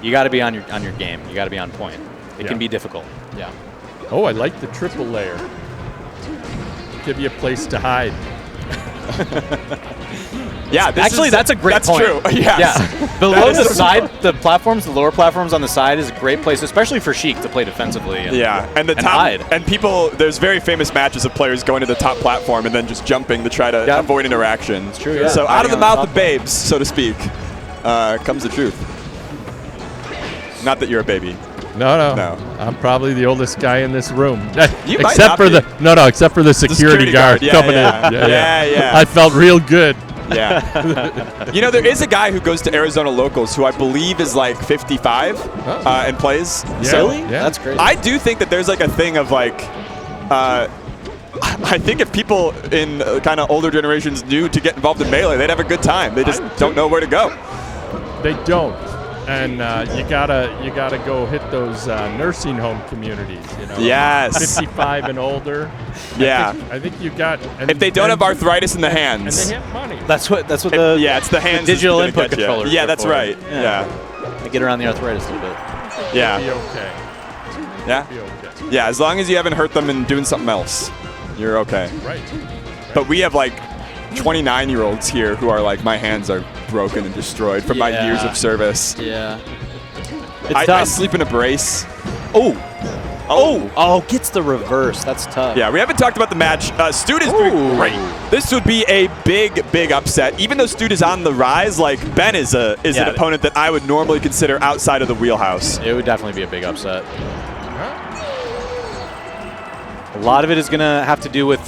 you got to be on your game. You got to be on point. It can be difficult. Yeah. Oh, I like the triple layer. Give you a place to hide. Yeah, actually, that's a great point. That's true. Yes. Yeah. Below the side, the platforms, the lower platforms on the side is a great place, especially for Sheik to play defensively. And, and the top, hide. and people, there's very famous matches of players going to the top platform and then just jumping to try to avoid interaction. It's true, yeah. So out of the mouth of babes, so to speak, comes the truth. Not that you're a baby. No. I'm probably the oldest guy in this room. You except for except for the security guard coming in. Yeah. I felt real good. Yeah. You know, there is a guy who goes to Arizona Locals who I believe is like 55 and plays. Yeah. So Really? Yeah. That's crazy. I do think that there's like a thing of like, I think if people in kind of older generations knew to get involved in Melee, they'd have a good time. They just don't know where to go. They don't. And you gotta go hit those nursing home communities. You know, Yes. 55 and older. Yeah. I think you got. And, If they don't have arthritis in the and hands. they have money. That's what it's the hands. digital that's gonna input get you. controller. Yeah, that's right. Yeah. I get around the arthritis a little bit. Yeah. Be okay. Yeah. Be okay. Yeah, as long as you haven't hurt them in doing something else, you're okay. Right. But we have like 29-year-olds here who are like, my hands are broken and destroyed from my years of service. Yeah. I sleep in a brace. Gets the reverse. That's tough. Yeah, we haven't talked about the match. Stude is doing great. This would be a big upset. Even though Stude is on the rise, like Ben is an opponent that I would normally consider outside of the wheelhouse. It would definitely be a big upset. A lot of it is going to have to do with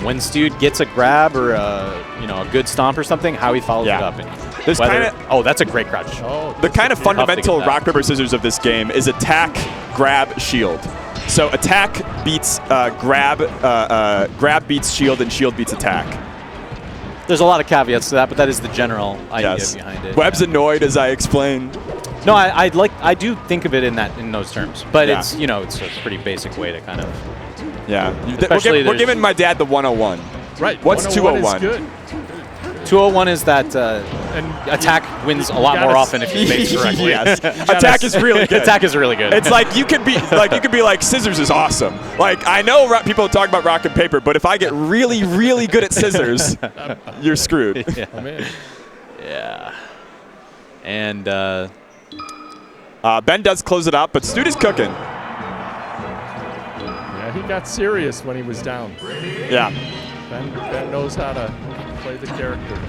when Stude gets a grab or a good stomp or something, how he follows it up. And There's that's a great crouch. The kind of fundamental rock, paper, scissors of this game is attack, grab, shield. So attack beats grab, grab beats shield, and shield beats attack. There's a lot of caveats to that, but that is the general idea behind it. Webb's annoyed as I explain. No, I do think of it in those terms, but it's a pretty basic way to kind of. Yeah, we're giving my dad the 101. Right. What's 201? Is good. 201 is that attack wins a lot more often if you base correctly. Yes. Attack is really good. Attack is really good. It's like you could be like scissors is awesome. Like I know people talk about rock and paper, but if I get really good at scissors, you're screwed. Yeah. Oh, man. Yeah. And Ben does close it out, but Stude is cooking. Yeah, he got serious when he was down. Yeah. Ben knows how to play the character.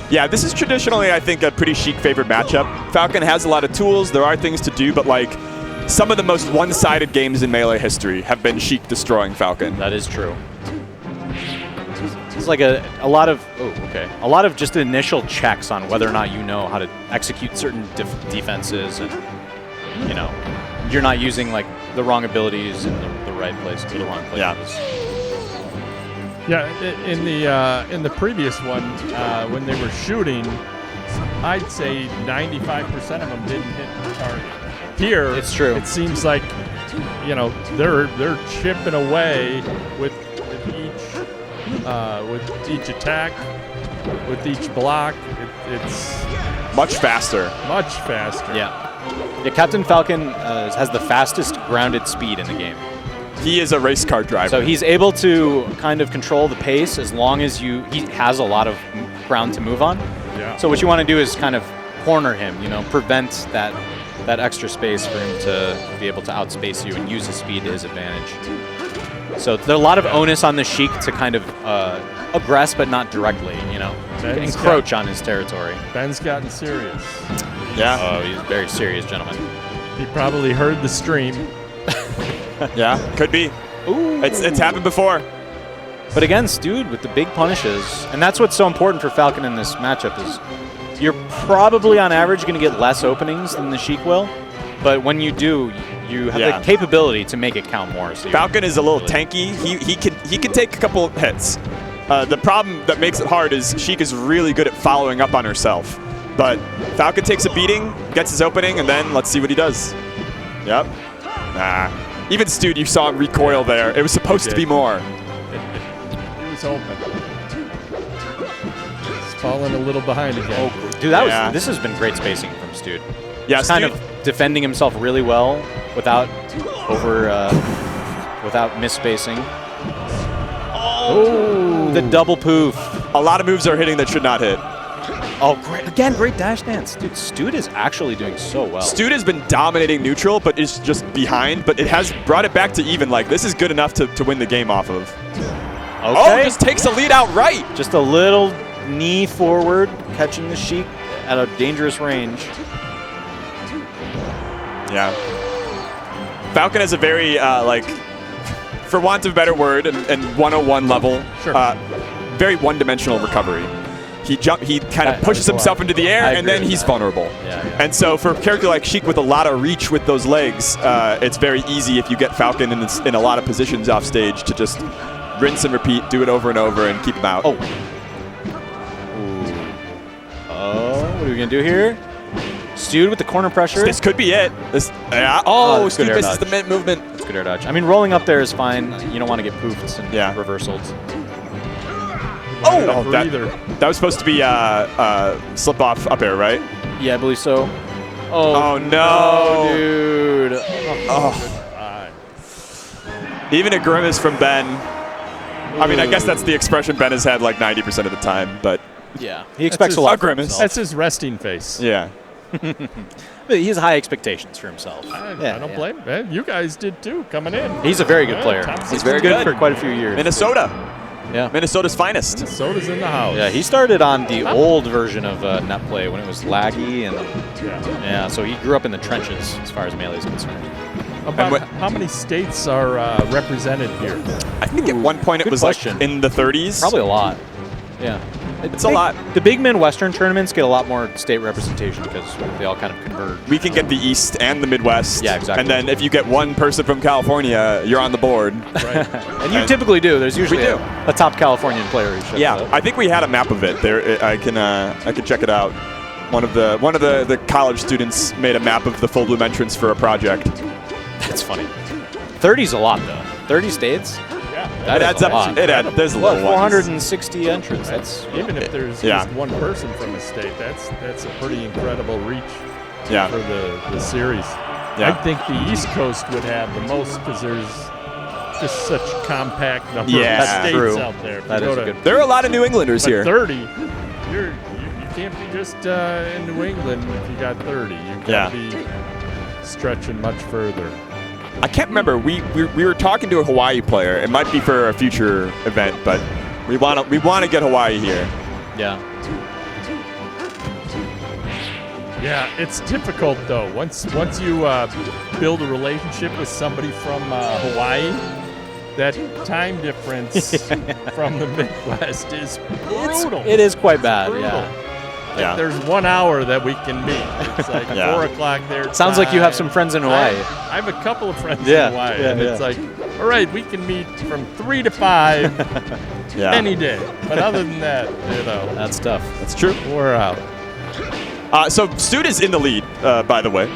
Yeah, this is traditionally, I think, a pretty Sheik favored matchup. Falcon has a lot of tools. There are things to do, but like some of the most one-sided games in Melee history have been Sheik destroying Falcon. that is true. It's like a lot of just initial checks on whether or not you know how to execute certain defenses, and you're not using like the wrong abilities in the right place to the wrong places. Yeah. Yeah, in the previous one, when they were shooting, I'd say 95% of them didn't hit the target. Here, it's true. It seems like they're chipping away with each attack, with each block. It's much faster. Much faster. Yeah. Captain Falcon has the fastest grounded speed in the game. He is a race car driver. So he's able to kind of control the pace as long as he has a lot of ground to move on. Yeah. So what you want to do is kind of corner him, prevent that extra space for him to be able to outspace you and use his speed to his advantage. So there's a lot of onus on the Sheik to kind of aggress, but not directly, encroach on his territory. Ben's gotten serious. Yeah. Oh, he's a very serious gentleman. He probably heard the stream. Yeah, could be. Ooh. It's happened before. But again, Stude with the big punishes, and that's what's so important for Falcon in this matchup is you're probably on average going to get less openings than the Sheik will, but when you do, you have the capability to make it count more. So Falcon is a little tanky. He can take a couple hits. The problem that makes it hard is Sheik is really good at following up on herself. But Falcon takes a beating, gets his opening, and then let's see what he does. Yep. Nah. Even Stude, you saw him recoil there. It was supposed to be more. He was open. He's falling a little behind again. Dude, this has been great spacing from Stude. Yeah, Just kind of defending himself really well without without misspacing. Oh, the double poof. A lot of moves are hitting that should not hit. Oh, great. Again, great dash dance. Dude, Stude is actually doing so well. Stude has been dominating neutral, but is just behind, but it has brought it back to even. Like, this is good enough to win the game off of. Okay. Oh, just takes the lead outright. Just a little knee forward, catching the Sheik at a dangerous range. Yeah. Falcon has a very, like, for want of a better word, and 101 level, very one-dimensional recovery. He kind of pushes himself into the air, and then he's vulnerable. Yeah. And so for a character like Sheik with a lot of reach with those legs, it's very easy if you get Falcon in a lot of positions off stage to just rinse and repeat, do it over and over, and keep him out. Oh. Ooh. Oh, what are we going to do here? Stude with the corner pressure. This could be it. Oh, Stude misses the mid movement. That's good air dodge. I mean, rolling up there is fine. You don't want to get poofed and reversals. Oh, that was supposed to be slip off up air, right? Yeah, I believe so. Oh no, dude. Even a grimace from Ben. I mean, I guess that's the expression Ben has had like 90% of the time, but yeah, he expects a lot. Grimace. That's his resting face. Yeah. But he has high expectations for himself. I don't blame him. You guys did too, coming in. He's a very good player. He's very good for quite a few years. Minnesota. Yeah. Minnesota's finest. Minnesota's in the house. Yeah, he started on the old version of net play when it was laggy, and so he grew up in the trenches as far as Melee is concerned. About how many states are represented here? I think at one point it was like in the 30s. Probably a lot. Yeah. It's a lot. The big Midwestern tournaments get a lot more state representation because they all kind of converge. We can get the East and the Midwest. Yeah, exactly. And then if you get one person from California, you're on the board. Right. And you typically do. There's usually a top Californian player. Yeah, I think we had a map of it. There, I can check it out. One of the college students made a map of the full bloom entrance for a project. That's funny. 30's a lot though. 30 states. That adds up. There's a lot. 460 entrants. That's even if there's just one person from a state. That's a pretty incredible reach. Yeah. For the series. Yeah. I think the East Coast would have the most because there's just such compact number of states out there. That is good. There are a lot of New Englanders here. 30. You can't be just in New England if you got 30. You got to be stretching much further. I can't remember. We were talking to a Hawaii player. It might be for a future event, but we want to get Hawaii here. Yeah. Yeah, it's difficult though. Once you build a relationship with somebody from Hawaii, that time difference from the Midwest is brutal. It is quite bad. Yeah. Yeah. There's 1 hour that we can meet. It's like 4 o'clock there. Sounds like you have some friends in Hawaii. I have a couple of friends in Hawaii. And it's like, all right, we can meet from 3 to 5 any day. But other than that, That's tough. That's true. We're out. So Stude is in the lead, by the way.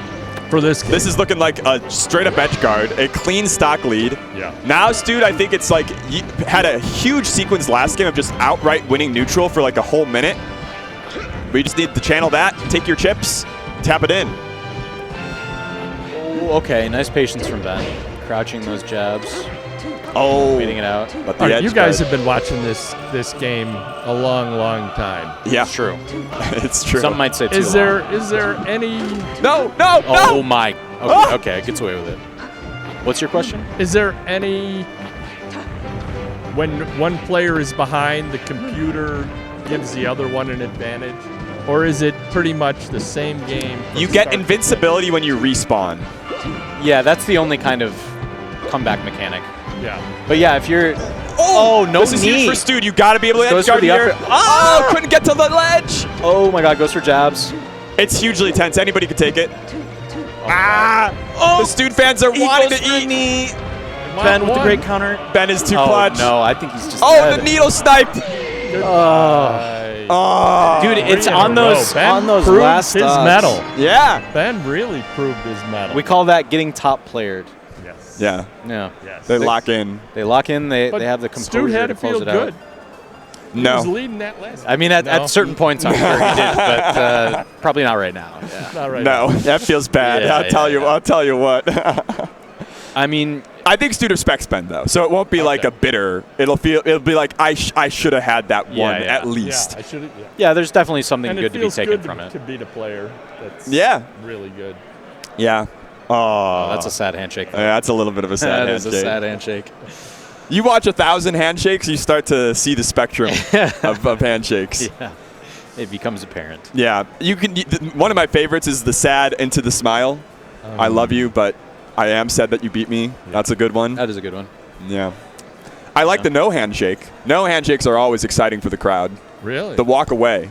For this game. This is looking like a straight-up edge guard, a clean stock lead. Yeah. Now Stude, I think it's like, he had a huge sequence last game of just outright winning neutral for like a whole minute. We just need to channel that, take your chips, tap it in. Oh, okay, nice patience from Ben. Crouching those jabs. Waiting it out. But you guys have been watching this game a long time. Yeah. It's true. It's true. Some might say too Is there any... No! Oh my. Okay, it gets away with it. What's your question? Is there any... When one player is behind, the computer gives the other one an advantage? Or is it pretty much the same game? You get invincibility when you respawn. Yeah, that's the only kind of comeback mechanic. Yeah. But yeah, if you're... no This is huge for Stude. You got to be able to edge guard here. Couldn't get to the ledge. Oh my god, goes for jabs. It's hugely tense. Anybody could take it. The Stude fans are wanting to eat. Ben with the great counter. Ben is too clutch. No, I think he's just dead. The needle sniped. Dude, it's on those last his medal. Yeah. Ben really proved his medal. We call that getting top playered. Yes. Yeah. Yeah. Yes. They lock in. They lock in. They have the Stude composure had to to close feel it out. good. He No. was leading that last. I mean, No. at certain points, I'm sure he did, but probably not right now. Yeah. Not right No, now. that feels bad. Yeah, I'll tell you what. I mean, I think Studer specs Ben though, so it won't be like Okay. a bitter. It'll be like I should have had that one yeah. at least. Yeah, I should. Yeah. yeah, there's definitely something And good it to be feels taken good from it. to beat a player that's Yeah. really good. Yeah. Oh, That's a sad handshake. though. yeah, that's a little bit of a sad That is handshake. a sad handshake. You watch 1,000 handshakes, you start to see the spectrum of handshakes. Yeah, it becomes apparent. Yeah, you can. One of my favorites is the sad into the smile. I love you, but I am sad that you beat me. That's a good one. That is a good one. Yeah. I like the no handshake. No handshakes are always exciting for the crowd. Really? The walk away.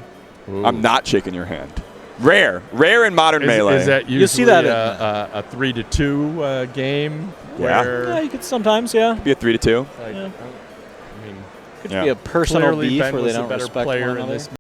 Ooh. I'm not shaking your hand. Rare in modern Is, melee. is that usually You'll see that a 3-2 game? Yeah. Where, Yeah, you could sometimes, yeah. Be a 3-2. like, Yeah. I mean, Could Yeah. be a personal clearly beef Ben where they was a don't better respect player one in another. this